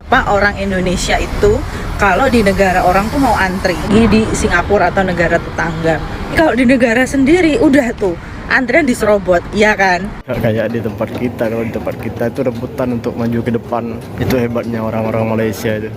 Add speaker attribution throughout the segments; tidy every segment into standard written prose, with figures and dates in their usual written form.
Speaker 1: Pak, orang Indonesia itu kalau di negara orang tuh mau antri di Singapura atau negara tetangga. Kalau di negara sendiri udah tuh antrian diserobot, ya kan?
Speaker 2: Kayak di tempat kita, kalau di tempat kita itu rebutan untuk maju ke depan. Itu hebatnya orang-orang Malaysia itu.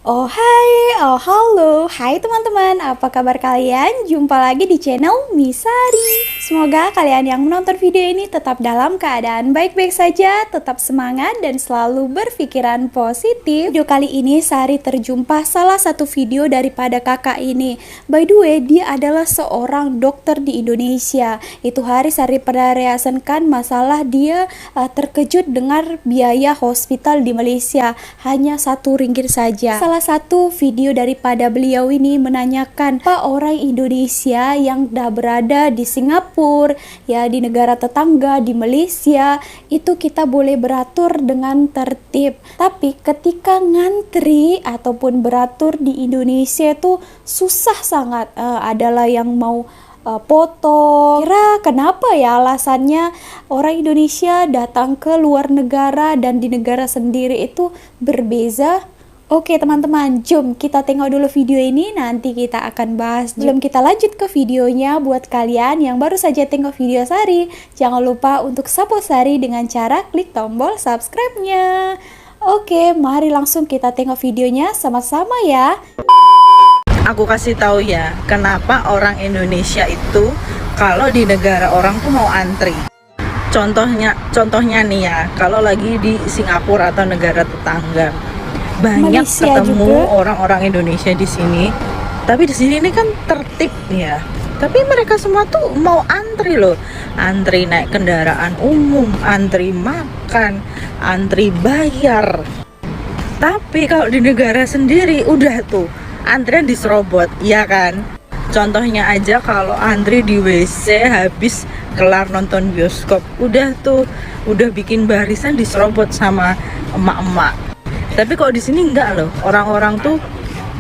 Speaker 3: Oh hai, oh halo, hai teman-teman, apa kabar kalian? Jumpa lagi di channel Misari. Semoga kalian yang menonton video ini tetap dalam keadaan baik-baik saja, tetap semangat dan selalu berpikiran positif. Video kali ini Sari terjumpa salah satu video daripada kakak ini. By the way, dia adalah seorang dokter di Indonesia. Itu hari Sari pernah reasenkan masalah dia terkejut dengar biaya hospital di Malaysia hanya RM1 saja. Salah satu video daripada beliau ini menanyakan apa orang Indonesia yang dah berada di Singapura, ya di negara tetangga di Malaysia, itu kita boleh beratur dengan tertib. Tapi ketika ngantri ataupun beratur di Indonesia itu susah sangat. Adalah yang mau potong. Kira kenapa ya alasannya orang Indonesia datang ke luar negara dan di negara sendiri itu berbeza? Oke teman-teman, jom kita tengok dulu video ini, nanti kita akan bahas. Sebelum kita lanjut ke videonya, buat kalian yang baru saja tengok video Sari, jangan lupa untuk support Sari dengan cara klik tombol subscribe-nya. Oke, mari langsung kita tengok videonya sama-sama ya.
Speaker 1: Aku kasih tahu ya, kenapa orang Indonesia itu kalau di negara orang tuh mau antri. Contohnya nih ya, kalau lagi di Singapura atau negara tetangga, banyak
Speaker 3: Malaysia
Speaker 1: ketemu
Speaker 3: juga
Speaker 1: orang-orang Indonesia di sini. Tapi di sini ini kan tertib ya. Tapi mereka semua tuh mau antri loh. Antri naik kendaraan umum, antri makan, antri bayar. Tapi kalau di negara sendiri udah tuh antrian diserobot, ya kan? Contohnya aja kalau antri di WC habis kelar nonton bioskop, udah bikin barisan diserobot sama emak-emak. Tapi kalau di sini enggak loh, orang-orang tuh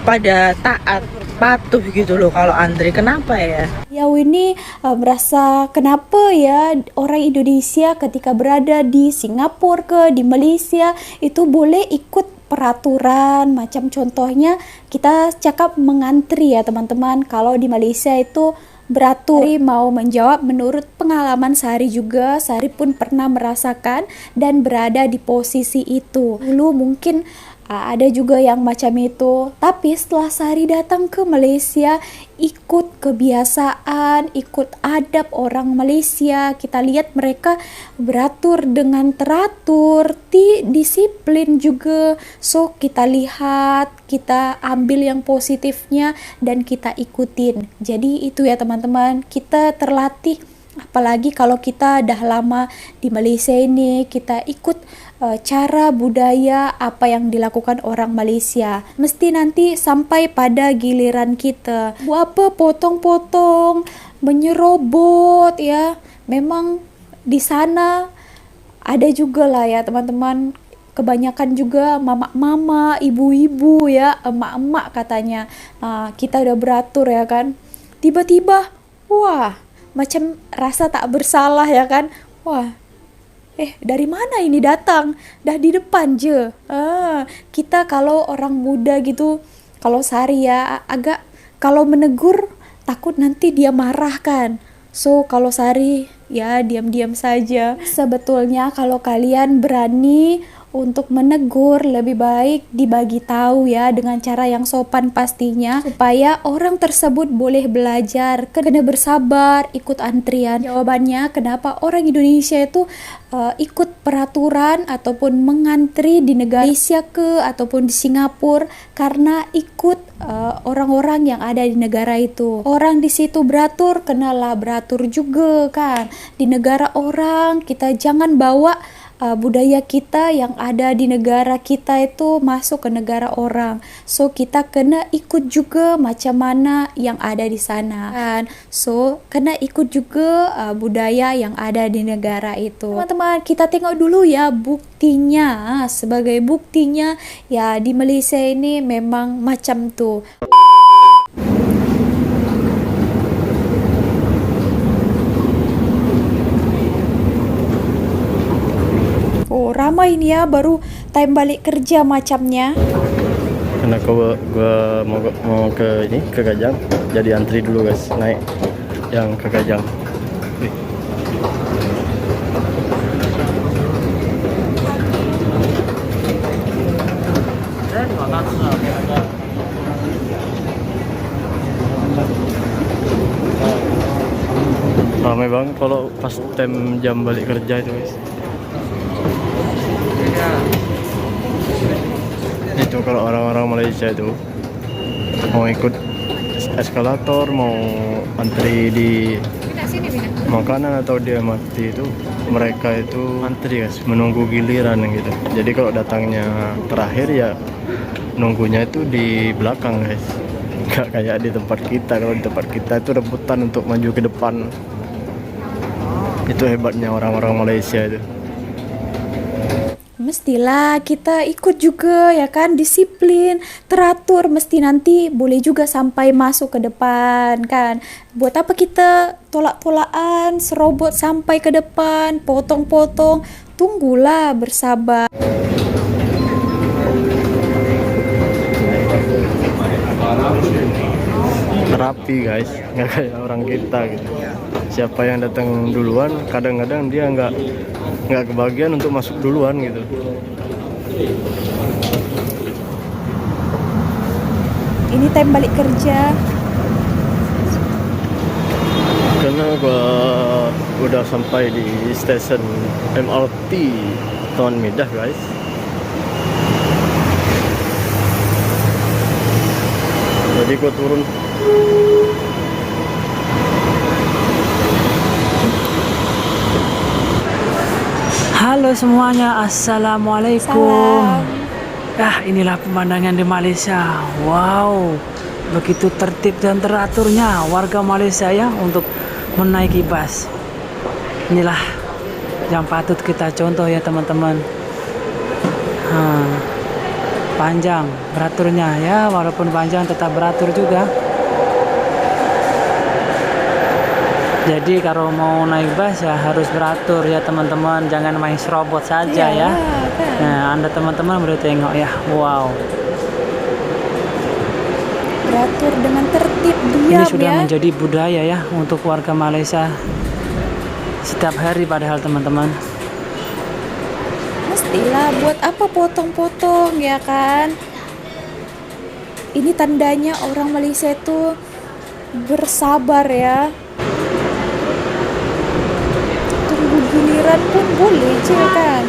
Speaker 1: pada taat, patuh gitu loh kalau antri. Kenapa ya?
Speaker 3: Ya ini merasa kenapa ya orang Indonesia ketika berada di Singapura di Malaysia itu boleh ikut peraturan, macam contohnya kita cakap mengantri ya teman-teman. Kalau di Malaysia itu beratur. Sari mau menjawab menurut pengalaman Sari juga, Sari pun pernah merasakan dan berada di posisi itu. Dulu mungkin ada juga yang macam itu, tapi setelah Sari datang ke Malaysia, ikut kebiasaan, ikut adab orang Malaysia, kita lihat mereka beratur dengan teratur, disiplin juga. So kita lihat, kita ambil yang positifnya dan kita ikutin. Jadi itu ya teman-teman, kita terlatih. Apalagi kalau kita dah lama di Malaysia ini, kita ikut cara budaya apa yang dilakukan orang Malaysia. Mesti nanti sampai pada giliran kita. Buat apa potong-potong, menyerobot ya. Memang di sana ada juga lah ya teman-teman. Kebanyakan juga mama-mama, ibu-ibu ya, emak-emak katanya. Kita udah beratur ya kan. Tiba-tiba, wah, macam rasa tak bersalah ya kan. Wah, dari mana ini datang? Dah di depan je. Kita kalau orang muda gitu, kalau Sari ya agak, kalau menegur takut nanti dia marah kan. So kalau Sari ya diam-diam saja. Sebetulnya kalau kalian berani untuk menegur, lebih baik dibagi tahu ya dengan cara yang sopan pastinya, supaya orang tersebut boleh belajar. Kena bersabar, ikut antrian. Jawabannya kenapa orang Indonesia itu ikut peraturan ataupun mengantri di negara Malaysia ataupun di Singapura, karena ikut orang-orang yang ada di negara itu. Orang di situ beratur, kenalah beratur juga kan. Di negara orang kita jangan bawa budaya kita yang ada di negara kita itu masuk ke negara orang. So kita kena ikut juga macam mana yang ada di sana kan. So kena ikut juga budaya yang ada di negara itu. Teman-teman, kita tengok dulu ya buktinya. Sebagai buktinya ya di Malaysia ini memang macam tuh. ramai nih ya, baru time balik kerja macamnya.
Speaker 2: Karena gua mau ke ini, ke Gajang, jadi antri dulu guys, naik yang ke Gajang. Wih. Ramai banget kalau pas jam balik kerja itu guys. Itu kalau orang-orang Malaysia itu mau ikut eskalator, mau antri di makanan atau dia mati itu, mereka itu antri guys, menunggu giliran gitu. Jadi kalau datangnya terakhir ya nunggunya itu di belakang guys. Nggak kayak di tempat kita. Kalau di tempat kita itu rebutan untuk maju ke depan. Itu hebatnya orang-orang Malaysia itu.
Speaker 3: Mestilah kita ikut juga ya kan, disiplin, teratur, mesti nanti boleh juga sampai masuk ke depan kan. Buat apa kita tolak-tolakan, serobot sampai ke depan, potong-potong, tunggulah bersabar.
Speaker 2: Rapi guys, nggak kayak orang kita gitu. Siapa yang datang duluan, kadang-kadang dia nggak kebagian untuk masuk duluan gitu.
Speaker 3: Ini time balik kerja.
Speaker 2: Karena gua udah sampai di stasiun MRT Tuan Midah guys. Jadi gua turun.
Speaker 4: Halo semuanya, assalamualaikum.
Speaker 3: Salam.
Speaker 4: Inilah pemandangan di Malaysia. Wow, begitu tertib dan teraturnya warga Malaysia ya untuk menaiki bus. Inilah yang patut kita contoh ya teman-teman. Panjang beraturnya ya, walaupun panjang tetap beratur juga. Jadi kalau mau naik bus ya harus beratur ya teman-teman, jangan main serobot saja ya.
Speaker 3: Kan.
Speaker 4: Nah, Anda teman-teman boleh tengok ya. Wow.
Speaker 3: Beratur dengan tertib, diam
Speaker 4: Ini sudah
Speaker 3: ya.
Speaker 4: menjadi budaya ya untuk warga Malaysia setiap hari padahal teman-teman.
Speaker 3: Mestilah, buat apa potong-potong ya kan? Ini tandanya orang Malaysia itu bersabar ya. Tunggu giliran pun boleh je kan?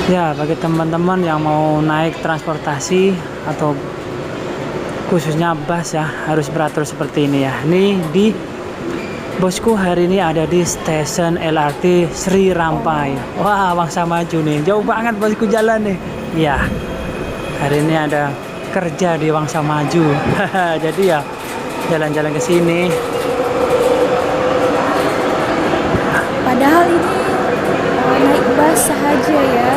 Speaker 4: Ya, bagi teman-teman yang mau naik transportasi atau khususnya bus ya harus beratur seperti ini ya. Ini di bosku hari ini ada di stasiun LRT Sri Rampai. Wah, Wangsa Maju nih. Jauh banget bosku jalan nih. Ya, hari ini ada kerja di Wangsa Maju. Jadi ya jalan-jalan ke sini.
Speaker 3: Padahal ini naik bus sahaja ya.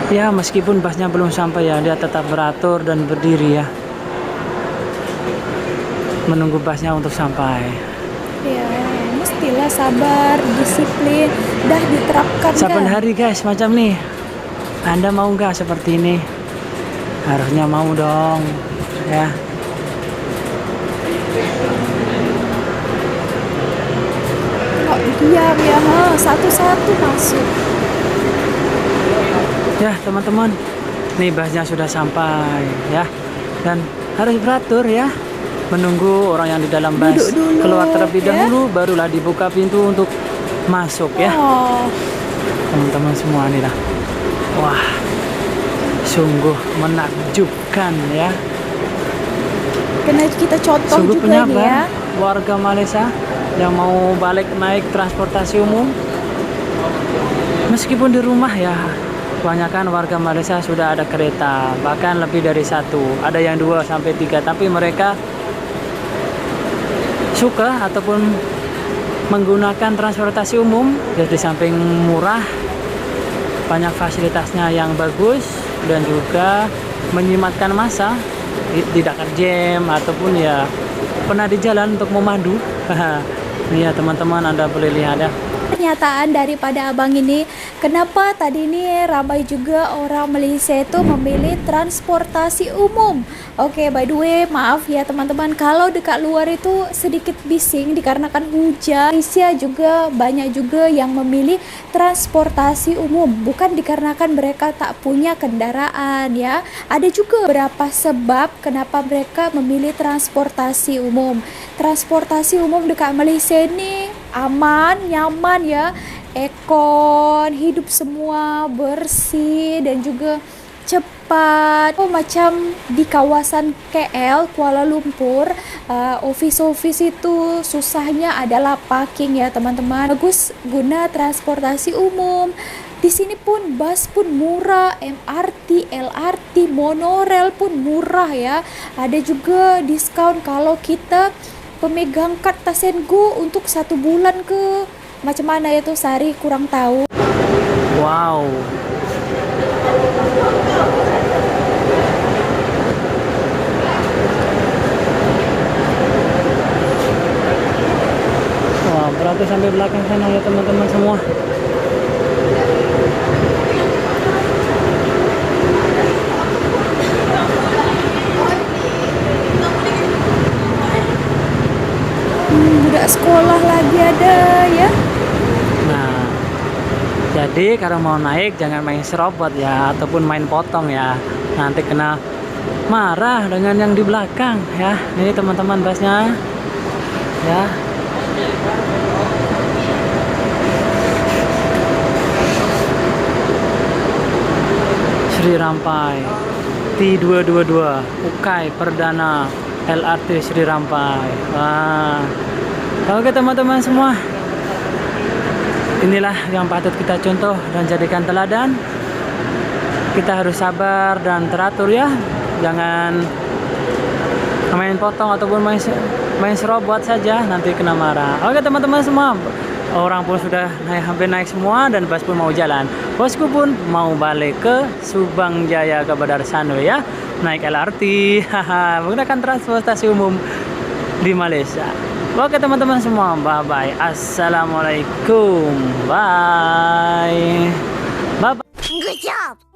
Speaker 4: Ya, meskipun busnya belum sampai ya, dia tetap beratur dan berdiri ya. Menunggu busnya untuk sampai.
Speaker 3: Ya, mestilah sabar, disiplin, dah diterapkan
Speaker 4: Saban
Speaker 3: kan?
Speaker 4: hari guys, macam nih. Anda mau nggak seperti ini? Harusnya mau dong, ya.
Speaker 3: Kok diam ya, satu-satu masuk.
Speaker 4: Ya teman-teman, nih busnya sudah sampai ya. Dan harus beratur ya. Menunggu orang yang di dalam bus
Speaker 3: Duduk dulu,
Speaker 4: keluar terlebih
Speaker 3: ya.
Speaker 4: dahulu, barulah dibuka pintu untuk masuk ya.
Speaker 3: Oh,
Speaker 4: Teman-teman semua nih lah. Wah, sungguh menakjubkan ya.
Speaker 3: kena kita contoh
Speaker 4: Sungguh
Speaker 3: juga nih ya.
Speaker 4: penyabar warga Malaysia yang mau balik naik transportasi umum. Meskipun di rumah ya, kebanyakan warga Malaysia sudah ada kereta, bahkan lebih dari satu. Ada yang 2 sampai 3, tapi mereka suka ataupun menggunakan transportasi umum. Jadi samping murah, banyak fasilitasnya yang bagus dan juga menyimatkan masa, tidak jam ataupun ya pernah di jalan untuk memandu. Nih ya teman-teman, Anda boleh lihat ya,
Speaker 3: Pernyataan daripada abang ini, kenapa tadi ini ramai juga orang Malaysia itu memilih transportasi umum. Oke, by the way, maaf ya teman-teman, kalau dekat luar itu sedikit bising dikarenakan hujan. Malaysia juga banyak juga yang memilih transportasi umum, bukan dikarenakan mereka tak punya kendaraan ya. Ada juga beberapa sebab kenapa mereka memilih transportasi umum. Transportasi umum dekat Malaysia ini aman, nyaman ya, ekon, hidup semua bersih dan juga cepat. Macam di kawasan KL, Kuala Lumpur, office-office itu susahnya adalah parking ya teman-teman. Bagus guna transportasi umum. Di sini pun bus pun murah, MRT, LRT, monorail pun murah ya. Ada juga diskon kalau kita pemegang kad Tasengo untuk 1 bulan ke macam mana ya tuh Sari kurang tahu.
Speaker 4: Wow. Wah, beratur sampai belakang sana ya teman-teman semua.
Speaker 3: Budak sekolah lagi ada ya.
Speaker 4: Nah, jadi kalau mau naik jangan main serobot ya, ataupun main potong ya. Nanti kena marah dengan yang di belakang ya. Ini teman-teman busnya ya. Sri Rampai T222 Ukai Perdana LRT Sri Rampai. Wah. Oke teman-teman semua, inilah yang patut kita contoh dan jadikan teladan. Kita harus sabar dan teratur ya, jangan main potong ataupun main serobot saja, nanti kena marah. Oke teman-teman semua, orang pun sudah hampir naik semua dan bus pun mau jalan. Bosku pun mau balik ke Subang Jaya ke Badar Sanwe ya, naik LRT, menggunakan transportasi umum di Malaysia. Oke teman-teman semua, bye-bye. Assalamualaikum. Bye. Bye-bye.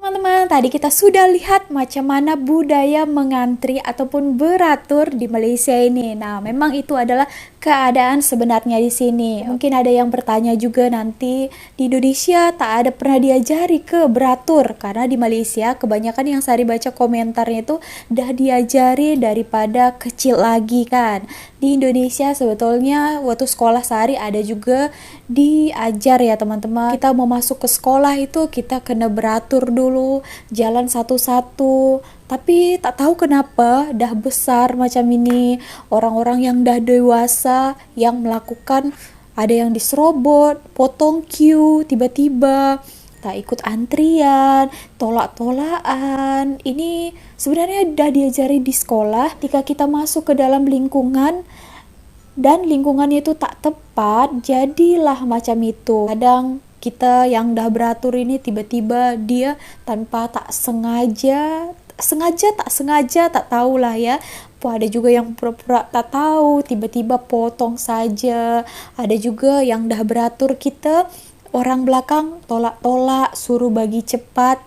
Speaker 3: Teman-teman, tadi kita sudah lihat macam mana budaya mengantri ataupun beratur di Malaysia ini. Nah, memang itu adalah keadaan sebenarnya di sini. Mungkin ada yang bertanya juga nanti, di Indonesia tak ada pernah diajari ke beratur, karena di Malaysia kebanyakan yang Sari baca komentarnya itu dah diajari daripada kecil lagi kan. Di Indonesia sebetulnya waktu sekolah Sari ada juga diajar ya teman-teman. Kita mau masuk ke sekolah itu kita kena beratur dulu, jalan satu-satu. Tapi tak tahu kenapa dah besar macam ini, orang-orang yang dah dewasa yang melakukan, ada yang diserobot, potong queue tiba-tiba, tak ikut antrian, tolak-tolakan. Ini sebenarnya dah diajari di sekolah. Ketika kita masuk ke dalam lingkungan dan lingkungannya itu tak tepat, jadilah macam itu. Kadang kita yang dah beratur ini tiba-tiba dia tanpa tak sengaja tak tahulah ya. Ada juga yang pura-pura tak tahu, tiba-tiba potong saja. Ada juga yang dah beratur kita, orang belakang tolak-tolak, suruh bagi cepat.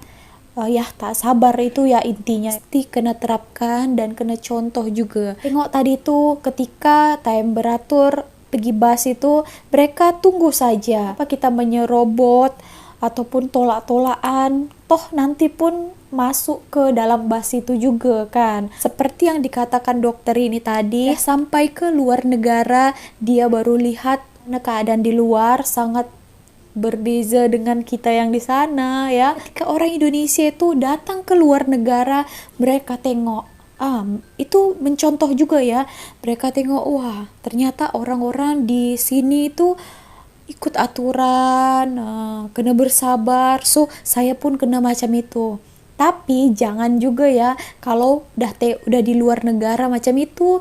Speaker 3: Ya tak sabar itu ya intinya. Mesti kena terapkan dan kena contoh juga. Tengok tadi tuh ketika time beratur pergi bus itu, mereka tunggu saja. Apa kita menyerobot ataupun tolak-tolakan, toh nanti pun masuk ke dalam bus itu juga kan. Seperti yang dikatakan dokter ini tadi, sampai ke luar negara dia baru lihat keadaan di luar sangat berbeza dengan kita yang di sana ya. Ketika orang Indonesia itu datang ke luar negara, mereka tengok itu mencontoh juga ya. Mereka tengok, wah ternyata orang-orang di sini itu ikut aturan, kena bersabar. So saya pun kena macam itu. Tapi jangan juga ya, kalau udah di luar negara macam itu,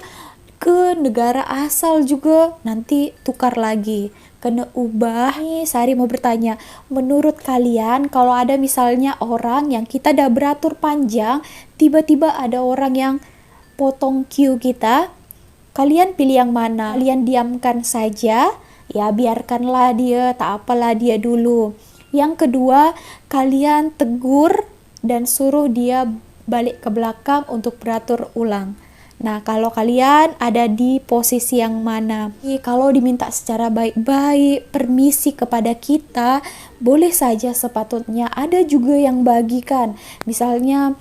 Speaker 3: ke negara asal juga nanti tukar lagi, kena ubah. Nih Sari mau bertanya, menurut kalian kalau ada misalnya orang yang kita udah beratur panjang, tiba-tiba ada orang yang potong queue kita, kalian pilih yang mana? Kalian diamkan saja ya biarkanlah dia, tak apalah dia dulu. Yang kedua, kalian tegur dan suruh dia balik ke belakang untuk beratur ulang. Nah, kalau kalian ada di posisi yang mana? Kalau diminta secara baik-baik, permisi kepada kita, boleh saja sepatutnya. Ada juga yang bagikan. Misalnya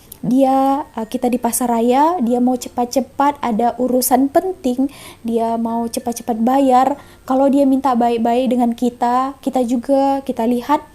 Speaker 3: kita di pasar raya, dia mau cepat-cepat, ada urusan penting, dia mau cepat-cepat bayar. Kalau dia minta baik-baik dengan kita juga kita lihat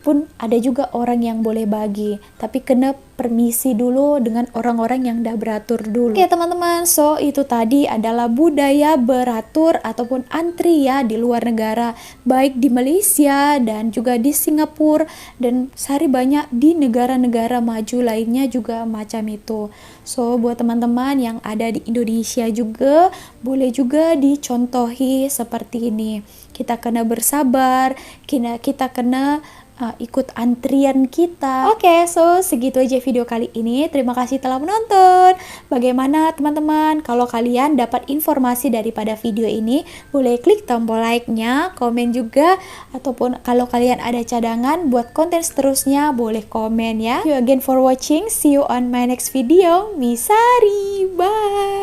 Speaker 3: pun ada juga orang yang boleh bagi, tapi kena permisi dulu dengan orang-orang yang dah beratur dulu. Oke teman-teman, so itu tadi adalah budaya beratur ataupun antri ya di luar negara, baik di Malaysia dan juga di Singapura dan sehari banyak di negara-negara maju lainnya juga macam itu. So buat teman-teman yang ada di Indonesia juga boleh juga dicontohi seperti ini. Kita kena bersabar, kita kena ikut antrian kita. Oke, so segitu aja video kali ini. Terima kasih telah menonton. Bagaimana teman-teman? Kalau kalian dapat informasi daripada video ini, boleh klik tombol like-nya, komen juga, ataupun kalau kalian ada cadangan buat konten seterusnya, boleh komen ya. Thank you again for watching. See you on my next video. Misari. Bye.